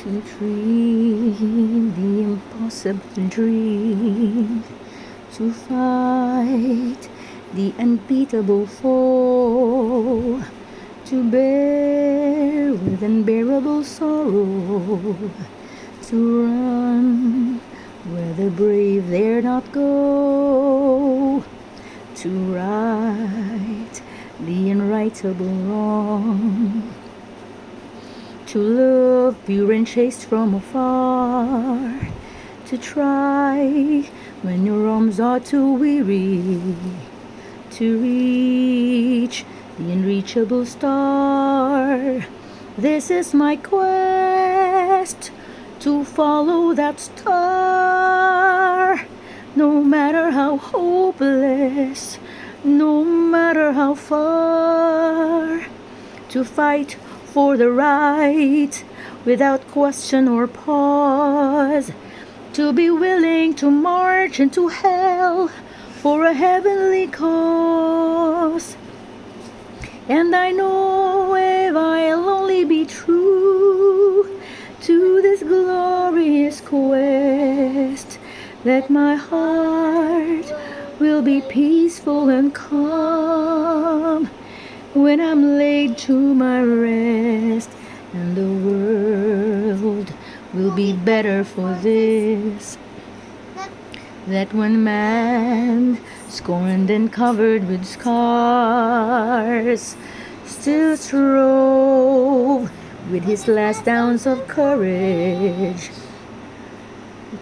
to dream the impossible dream, to fight the unbeatable foe, to bear with unbearable sorrow, to run where the brave dare not go, to right the unrightable wrong, to love pure and chaste from afar, to try when your arms are too weary, to reach the unreachable star. This is my quest, to follow that star, no matter how hopeless, no matter how far, to fight for the right without question or pause, to be willing to march into hell for a heavenly cause. And I know if I'll only be true to this glorious quest, that my heart will be peaceful and calm when I'm laid to my rest, and the world will be better for this. That when man, scorned and covered with scars, still strove with his last ounce of courage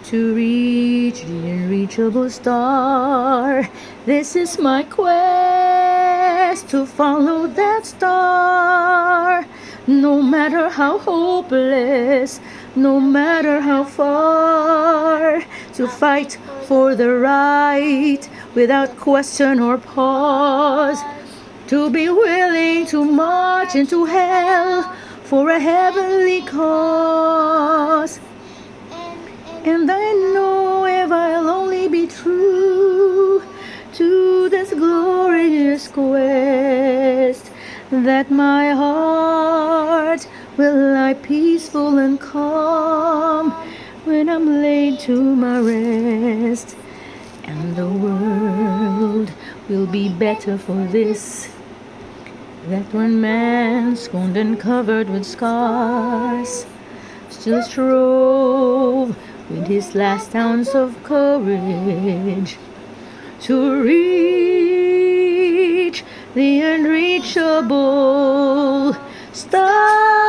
to reach the unreachable star. This is my quest, to follow that star, no matter how hopeless, no matter how far, to fight for the right without question or pause, to be willing to march into hell for a heavenly cause. And I know if I'll only be true to this glorious quest, that my heart will lie peaceful and calm when I'm laid to my rest, and the world will be better for this. That when man, scorned and covered with scars, still strove with his last ounce of courage to reach the unreachable star.